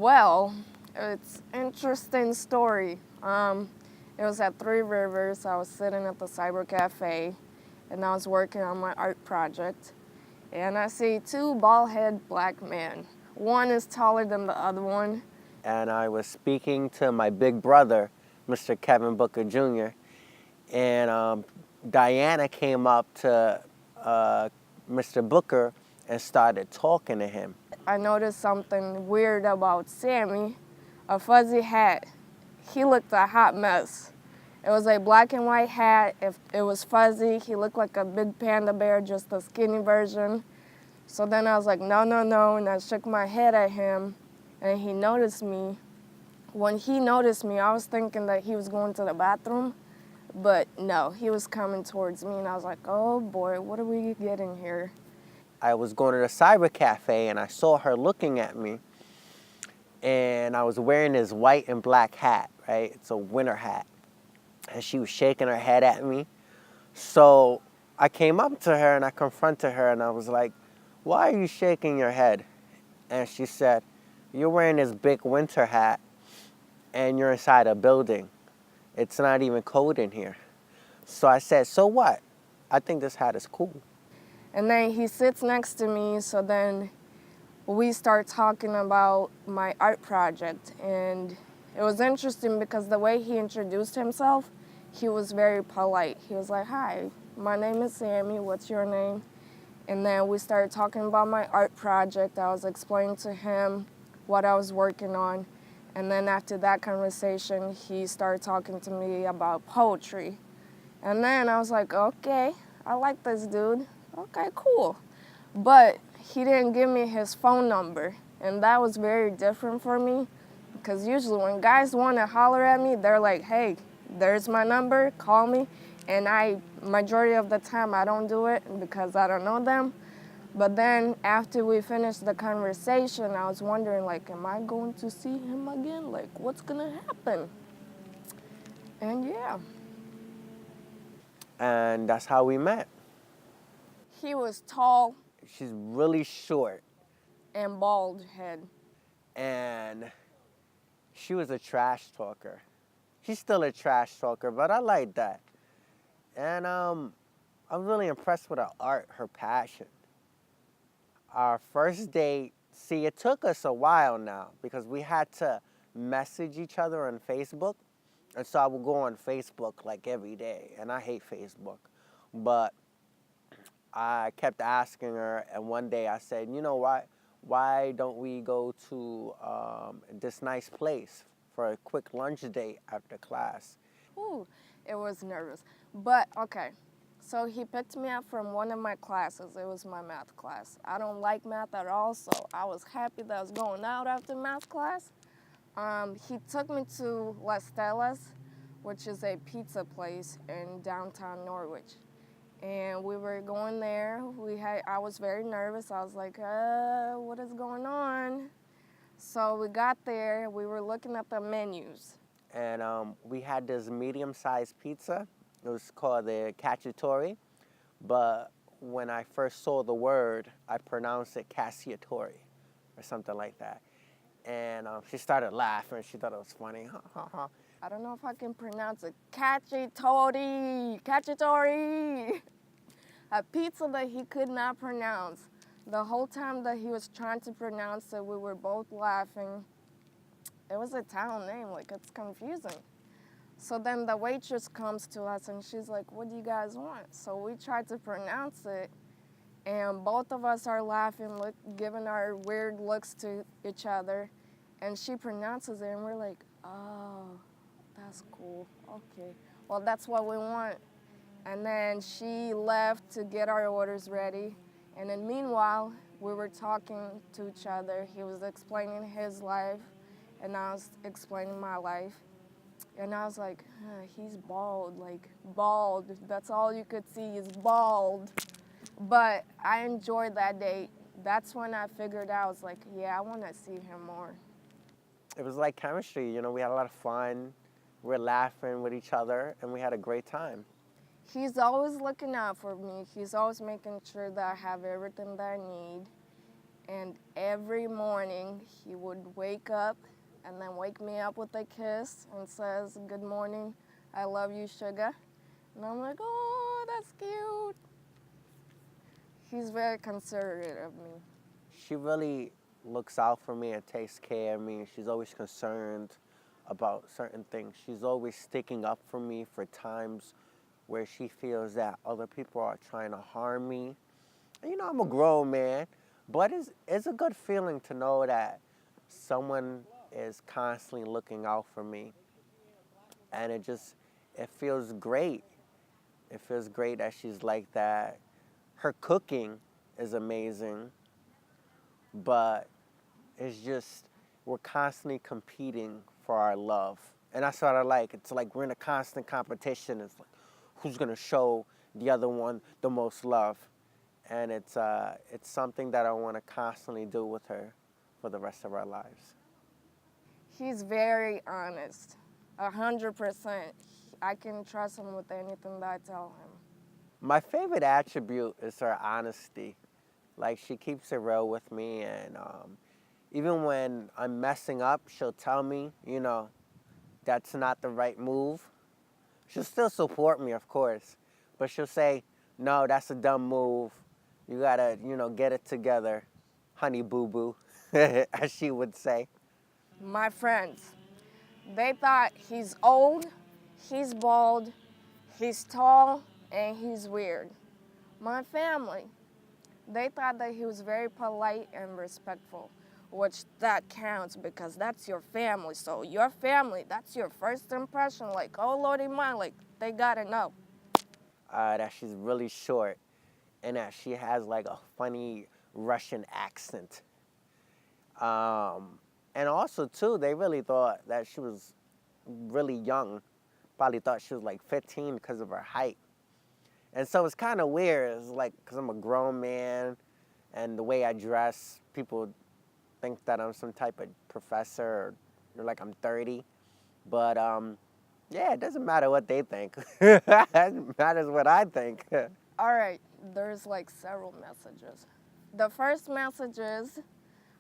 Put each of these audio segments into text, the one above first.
Well, it's interesting story. It was at Three Rivers. I was sitting at the Cyber Cafe, and I was working on my art project. And I see two bald-headed black men. One is taller than the other one. And I was speaking to my big brother, Mr. Kevin Booker Jr., and Diana came up to Mr. Booker and started talking to him. I noticed something weird about Sammy, a fuzzy hat. He looked a hot mess. It was a black and white hat. If it was fuzzy, he looked like a big panda bear, just a skinny version. So then I was like, no, no, no, and I shook my head at him, and he noticed me. When he noticed me, I was thinking that he was going to the bathroom, but no, he was coming towards me, and I was like, oh boy, what are we getting here? I was going to the Cyber Cafe and I saw her looking at me, and I was wearing this white and black hat, right? It's a winter hat. And she was shaking her head at me. So I came up to her and I confronted her and I was like, why are you shaking your head? And she said, you're wearing this big winter hat and you're inside a building. It's not even cold in here. So I said, so what? I think this hat is cool. And then he sits next to me, so then we start talking about my art project. And it was interesting because the way he introduced himself, he was very polite. He was like, hi, my name is Sammy, what's your name? And then we started talking about my art project. I was explaining to him what I was working on. And then after that conversation, he started talking to me about poetry. And then I was like, okay, I like this dude. Okay, cool. But he didn't give me his phone number. And that was very different for me because usually when guys want to holler at me, they're like, hey, there's my number, call me. And majority of the time, I don't do it because I don't know them. But then after we finished the conversation, I was wondering, like, am I going to see him again? Like, what's gonna happen? And yeah. And that's how we met. He was tall She's really short and bald head. and she was a trash talker. She's still a trash talker, but I like that. And I'm really impressed with her art, her passion. Our first date, see, it took us a while now because we had to message each other on Facebook. And so I would go on Facebook like every day, and I hate Facebook. But I kept asking her, and one day I said, you know what? Why don't we go to this nice place for a quick lunch date after class? Ooh, it was nervous. But okay, so he picked me up from one of my classes. It was my math class. I don't like math at all, so I was happy that I was going out after math class. He took me to La Stella's, which is a pizza place in downtown Norwich. And we were going there. I was very nervous. I was like, what is going on? So we got there. We were looking at the menus. And we had this medium-sized pizza. It was called the cacciatore, but when I first saw the word, I pronounced it cacciatore or something like that. And she started laughing. She thought it was funny. Ha, ha, ha. I don't know if I can pronounce it. Cacciatore. A pizza that he could not pronounce. The whole time that he was trying to pronounce it, we were both laughing. It was a town name, like it's confusing. So then the waitress comes to us and she's like, what do you guys want? So we tried to pronounce it and both of us are laughing, giving our weird looks to each other. And she pronounces it and we're like, oh, that's cool, okay. Well, that's what we want. And then she left to get our orders ready. And then meanwhile, we were talking to each other. He was explaining his life and I was explaining my life. And I was like, he's bald, like bald. That's all you could see is bald. But I enjoyed that date. That's when I figured out, I was like, yeah, I want to see him more. It was like chemistry, you know, we had a lot of fun. We were laughing with each other, and we had a great time. He's always looking out for me. He's always making sure that I have everything that I need. And every morning he would wake up and then wake me up with a kiss and says, "Good morning, I love you, sugar." And I'm like, "Oh, that's cute." He's very considerate of me. She really looks out for me and takes care of me. She's always concerned about certain things. She's always sticking up for me for times where she feels that other people are trying to harm me. And, you know, I'm a grown man, but it's a good feeling to know that someone is constantly looking out for me. And it feels great. It feels great that she's like that. Her cooking is amazing, but it's just, we're constantly competing for our love. And that's what I like. It's like we're in a constant competition. It's like, who's gonna show the other one the most love? And it's something that I want to constantly do with her for the rest of our lives. He's very honest, 100%. I can trust him with anything that I tell him. My favorite attribute is her honesty. Like, she keeps it real with me, and even when I'm messing up, she'll tell me, you know, that's not the right move. She'll still support me, of course, but she'll say, "No, that's a dumb move. You gotta, you know, get it together, honey boo boo," as she would say. My friends, they thought he's old, he's bald, he's tall, and he's weird. My family, they thought that he was very polite and respectful, which that counts because that's your family. So your family, that's your first impression. Like, oh Lordy mine, like they gotta know. That she's really short and that she has like a funny Russian accent. And also, too, they really thought that she was really young. Probably thought she was like 15 because of her height. And so it's kind of weird. It's like, because I'm a grown man and the way I dress, people think that I'm some type of professor or like I'm 30. But yeah, it doesn't matter what they think. It matters what I think. All right, there's like several messages. The first message is,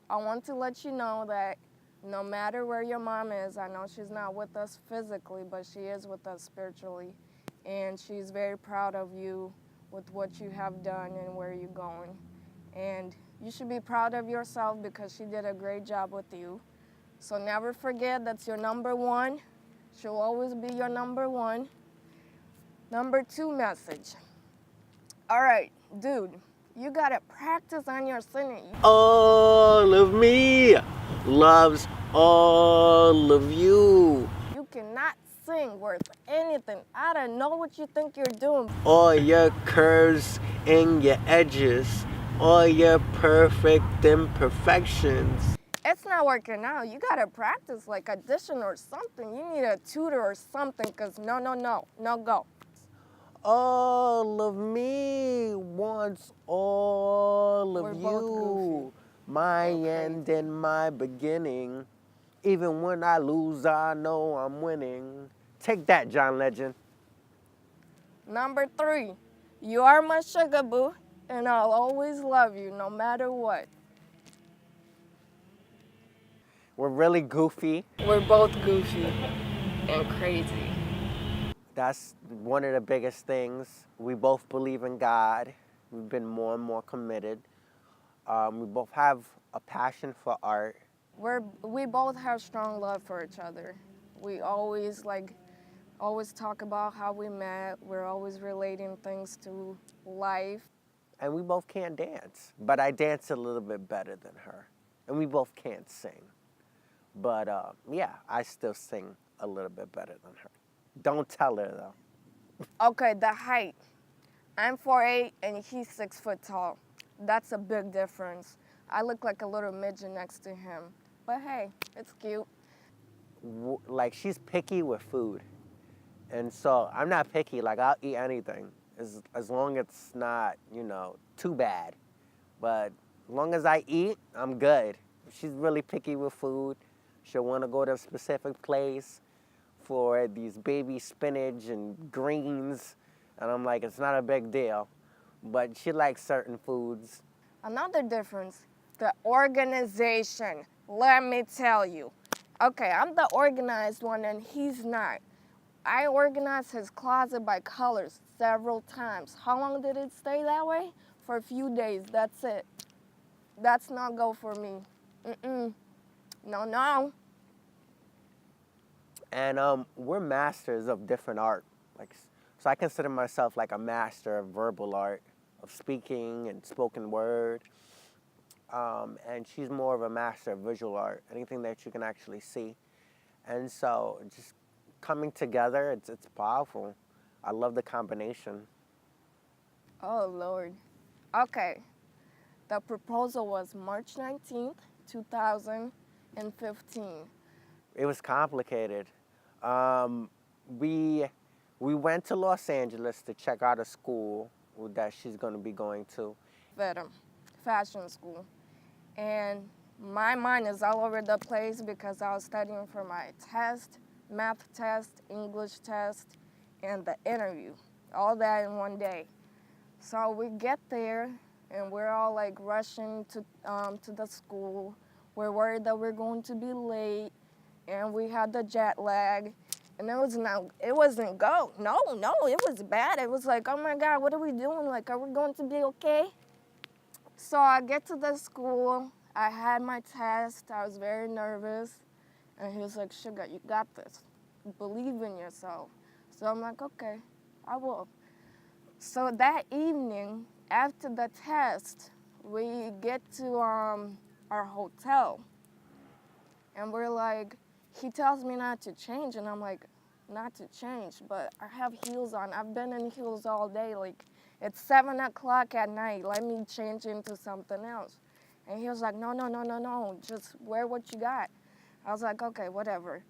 I want to let you know that no matter where your mom is, I know she's not with us physically, but she is with us spiritually. And she's very proud of you with what you have done and where you're going. And you should be proud of yourself because she did a great job with you. So never forget that's your number one. She'll always be your number one. Number two message. All right, dude, you gotta practice on your singing. All of me loves all of you. You cannot sing worth anything. I don't know what you think you're doing. All your curves and your edges, all your perfect imperfections. It's not working out. You gotta practice, like audition or something. You need a tutor or something, because no go. All of me wants all of We're you. both goofy. My Okay. end and my beginning. Even when I lose, I know I'm winning. Take that, John Legend. Number three, you are my sugar boo, and I'll always love you no matter what. We're really goofy. We're both goofy and crazy. That's one of the biggest things. We both believe in God. We've been more and more committed. We both have a passion for art. We both have strong love for each other. We always talk about how we met. We're always relating things to life. And we both can't dance, but I dance a little bit better than her. And we both can't sing. But yeah, I still sing a little bit better than her. Don't tell her though. Okay, the height. I'm 4'8" and he's 6 foot tall. That's a big difference. I look like a little midget next to him. But hey, it's cute. Like, she's picky with food. And so I'm not picky. Like, I'll eat anything as long as it's not, you know, too bad. But as long as I eat, I'm good. She's really picky with food. She'll want to go to a specific place for these baby spinach and greens. And I'm like, it's not a big deal. But she likes certain foods. Another difference, The organization, let me tell you. Okay, I'm the organized one and he's not. I organized his closet by colors several times. How long did it stay that way? For a few days, that's it. That's not go for me. Mm-mm. No, no. And we're masters of different art. Like, so I consider myself like a master of verbal art, of speaking and spoken word. And she's more of a master of visual art, anything that you can actually see. And so just coming together, it's powerful. I love the combination. Oh, Lord. Okay. The proposal was March 19th, 2015. It was complicated. We went to Los Angeles to check out a school that she's going to be going to. FEDM, fashion school. And my mind is all over the place because I was studying for my test, math test, English test, and the interview. All that in one day. So we get there and we're all like rushing to the school. We're worried that we're going to be late and we had the jet lag. And it wasn't go. No, it was bad. It was like, oh my God, what are we doing? Like, are we going to be okay? So I get to the school. I had my test. I was very nervous. And he was like, Sugar, you got this. Believe in yourself. So I'm like, okay, I will. So that evening, after the test, we get to our hotel. And we're like, he tells me not to change. And I'm like, not to change, but I have heels on. I've been in heels all day. Like, it's 7 o'clock at night. Let me change into something else. And he was like, no. Just wear what you got. I was like, okay, whatever.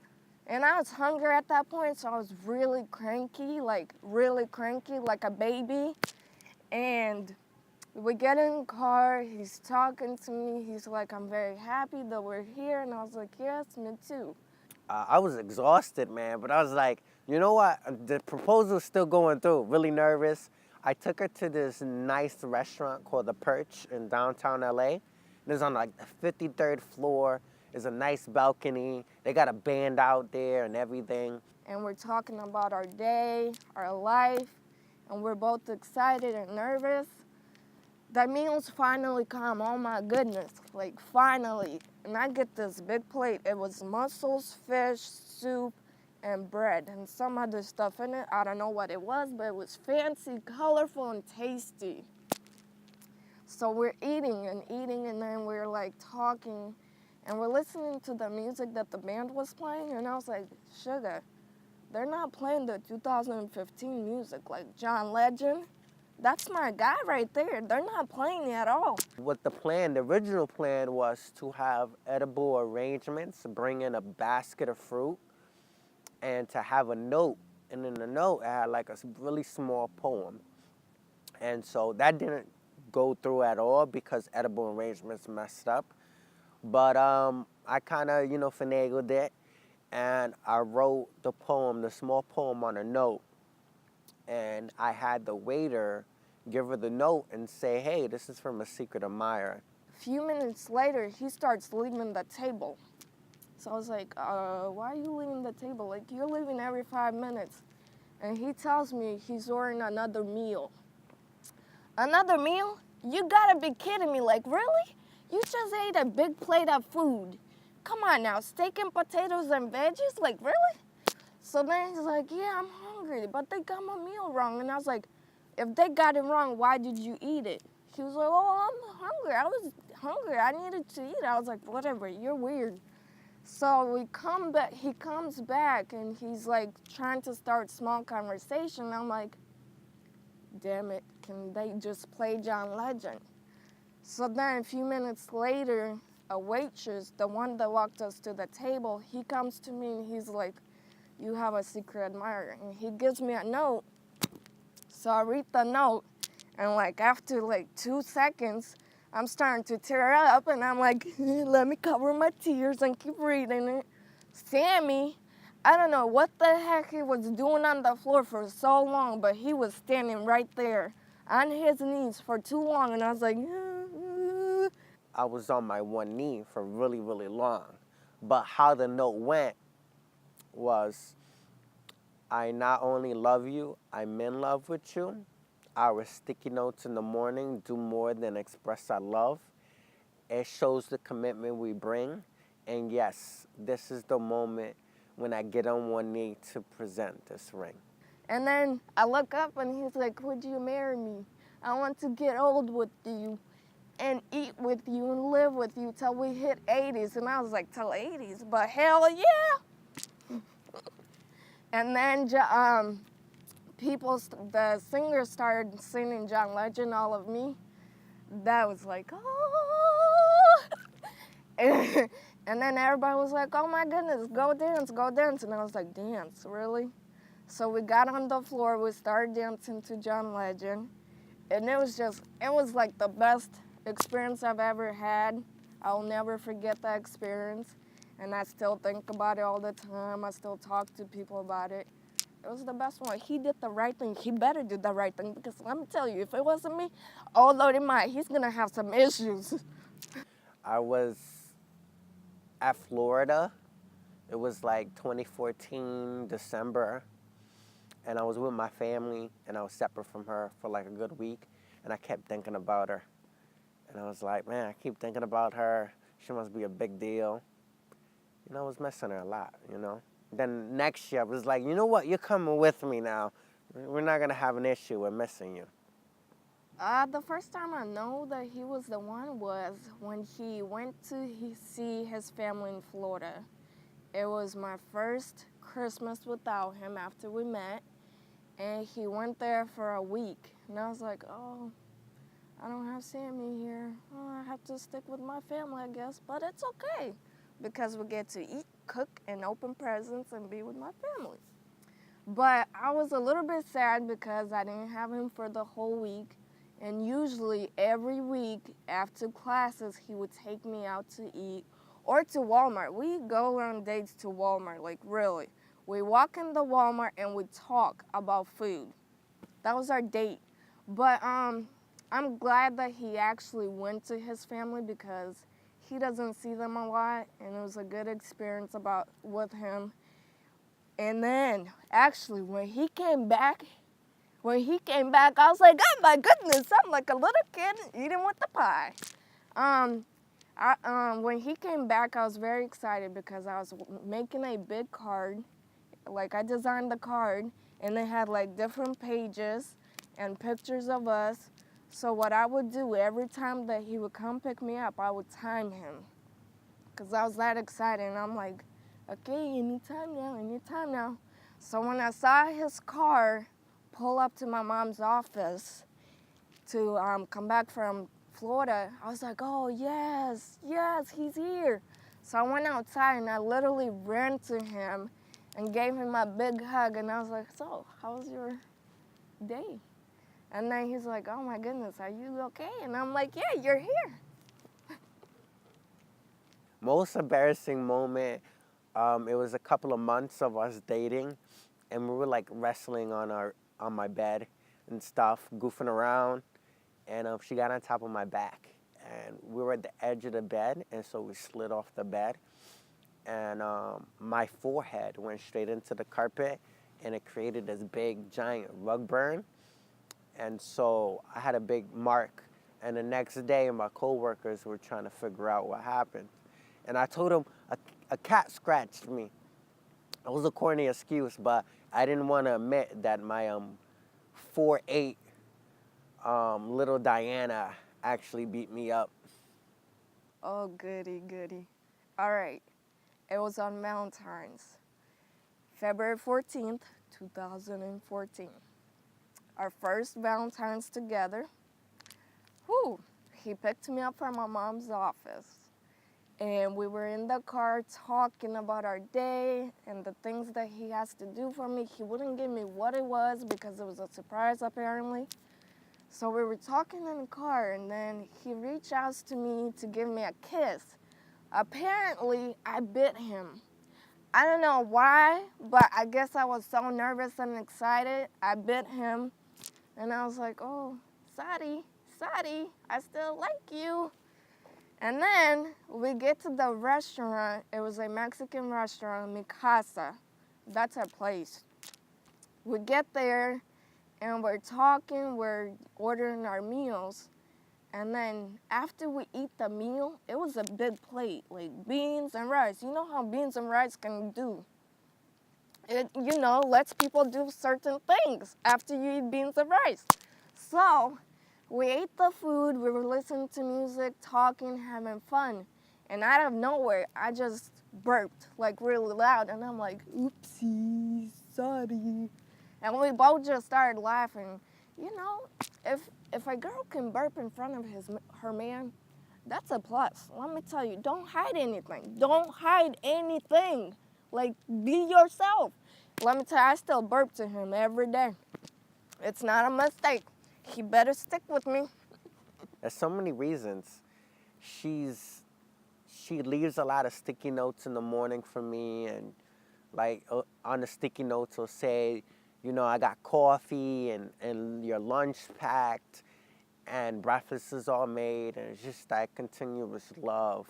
And I was hungry at that point, so I was really cranky, like a baby. And we get in the car. He's talking to me. He's like, I'm very happy that we're here. And I was like, yes, me too. I was exhausted, man, but I was like, you know what? The proposal's still going through. Really nervous. I took her to this nice restaurant called The Perch in downtown LA. It's on like the 53rd floor. There's a nice balcony. They got a band out there and everything. And we're talking about our day, our life, and we're both excited and nervous. The meals finally come, oh my goodness, like finally. And I get this big plate. It was mussels, fish, soup, and bread, and some other stuff in it. I don't know what it was, but it was fancy, colorful, and tasty. So we're eating, and then we're like talking, and we're listening to the music that the band was playing, and I was like, Sugar, they're not playing the 2015 music, like John Legend. That's my guy right there. They're not playing it at all. What the original plan was to have edible arrangements, bring in a basket of fruit, and to have a note. And in the note, it had like a really small poem. And so that didn't go through at all because edible arrangements messed up. But I kind of, finagled it. And I wrote the poem, the small poem on a note. And I had the waiter give her the note and say, hey, this is from a secret admirer. A few minutes later, he starts leaving the table. So I was like, why are you leaving the table? Like, you're leaving every 5 minutes. And he tells me he's ordering another meal. Another meal? You gotta be kidding me. Like, really? You just ate a big plate of food. Come on now, steak and potatoes and veggies? Like, really? So then he's like, yeah, I'm hungry, but they got my meal wrong. And I was like, if they got it wrong, why did you eat it? He was like, oh, I'm hungry. I was hungry. I needed to eat. I was like, whatever, you're weird. So we come back, he comes back, and he's like trying to start small conversation. I'm like, damn it, can they just play John Legend? So then a few minutes later, a waitress, the one that walked us to the table, he comes to me and he's like, you have a secret admirer. And he gives me a note. So I read the note, and like after like 2 seconds, I'm starting to tear up, and I'm like, let me cover my tears and keep reading it. Sammy, I don't know what the heck he was doing on the floor for so long, but he was standing right there on his knees for too long, and I was like, I was on my one knee for really, really long. But how the note went was, I not only love you, I'm in love with you. Our sticky notes in the morning do more than express our love. It shows the commitment we bring. And yes, this is the moment when I get on one knee to present this ring. And then I look up and he's like, would you marry me? I want to get old with you and eat with you and live with you till we hit 80s. And I was like, till 80s? But hell yeah! And then the singers started singing John Legend, All of Me. That was like, oh! And then everybody was like, oh my goodness, go dance, go dance. And I was like, dance, really? So we got on the floor, we started dancing to John Legend. And it was like the best experience I've ever had. I'll never forget that experience. And I still think about it all the time. I still talk to people about it. It was the best one. He did the right thing. He better do the right thing because let me tell you, if it wasn't me, oh Lordy my, he's gonna have some issues. I was at Florida. It was like 2014, December. And I was with my family, and I was separate from her for like a good week. And I kept thinking about her. And I was like, man, I keep thinking about her. She must be a big deal. You know, I was missing her a lot, you know. Then next year, I was like, you know what? You're coming with me now. We're not going to have an issue with missing you. The first time I know that he was the one was when he went to see his family in Florida. It was my first Christmas without him after we met, and he went there for a week. And I was like, oh, I don't have Sammy here. Oh, I have to stick with my family, I guess, but it's okay because we get to eat, cook, and open presents and be with my family. But I was a little bit sad because I didn't have him for the whole week. And usually every week after classes, he would take me out to eat or to Walmart. We go on dates to Walmart, like really. We walk in the Walmart and we talk about food. That was our date. But I'm glad that he actually went to his family because he doesn't see them a lot, and it was a good experience with him. And then, actually, when he came back, I was like, oh my goodness, I'm like a little kid eating with the pie. When he came back, I was very excited because I was making a big card. Like, I designed the card, and it had like different pages and pictures of us. So what I would do every time that he would come pick me up, I would time him because I was that excited. And I'm like, okay, anytime now. So when I saw his car pull up to my mom's office to come back from Florida, I was like, oh, yes, he's here. So I went outside and I literally ran to him and gave him a big hug. And I was like, so, how was your day? And then he's like, oh my goodness, are you okay? And I'm like, yeah, you're here. Most embarrassing moment, it was a couple of months of us dating, and we were like wrestling on my bed and stuff, goofing around, and she got on top of my back, and we were at the edge of the bed, and so we slid off the bed, and my forehead went straight into the carpet, and it created this big giant rug burn. And so I had a big mark. And the next day, my coworkers were trying to figure out what happened. And I told them a cat scratched me. It was a corny excuse, but I didn't want to admit that my 4'8" little Diana actually beat me up. Oh, goody. All right, it was on Valentine's, February 14th, 2014. Our first Valentine's together. Whew, he picked me up from my mom's office. And we were in the car talking about our day and the things that he has to do for me. He wouldn't give me what it was because it was a surprise, apparently. So we were talking in the car, and then he reached out to me to give me a kiss. Apparently, I bit him. I don't know why, but I guess I was so nervous and excited. I bit him, and I was like, oh, sorry, I still like you. And then we get to the restaurant. It was a Mexican restaurant, Mi Casa. That's our place. We get there and we're talking, we're ordering our meals. And then after we eat the meal, it was a big plate, like beans and rice. You know how beans and rice can do. It, lets people do certain things after you eat beans and rice. So we ate the food, we were listening to music, talking, having fun. And out of nowhere, I just burped like really loud. And I'm like, oopsie, sorry. And we both just started laughing. If a girl can burp in front of her man, that's a plus. Let me tell you, don't hide anything. Don't hide anything. Like, be yourself. Let me tell you, I still burp to him every day. It's not a mistake. He better stick with me. There's so many reasons. She leaves a lot of sticky notes in the morning for me, and like on the sticky notes will say, I got coffee and your lunch packed and breakfast is all made, and it's just that continuous love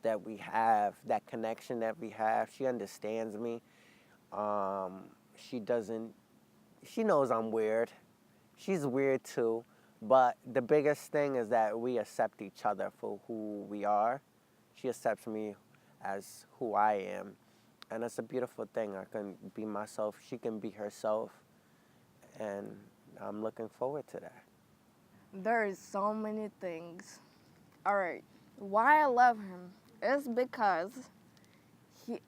that we have, that connection that we have. She understands me. She knows I'm weird. She's weird too, but the biggest thing is that we accept each other for who we are. She accepts me as who I am, and it's a beautiful thing. I can be myself, she can be herself, and I'm looking forward to that. There is so many things. All right, why I love him is because he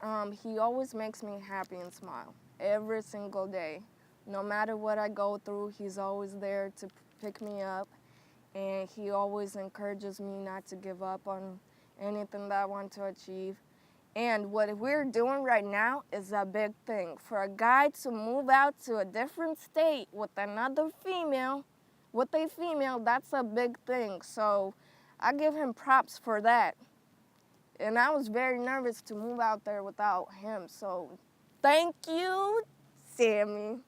always makes me happy and smile every single day. No matter what I go through, he's always there to pick me up, and he always encourages me not to give up on anything that I want to achieve. And what we're doing right now is a big thing. For a guy to move out to a different state with a female, that's a big thing. So I give him props for that. And I was very nervous to move out there without him. So thank you, Sammy.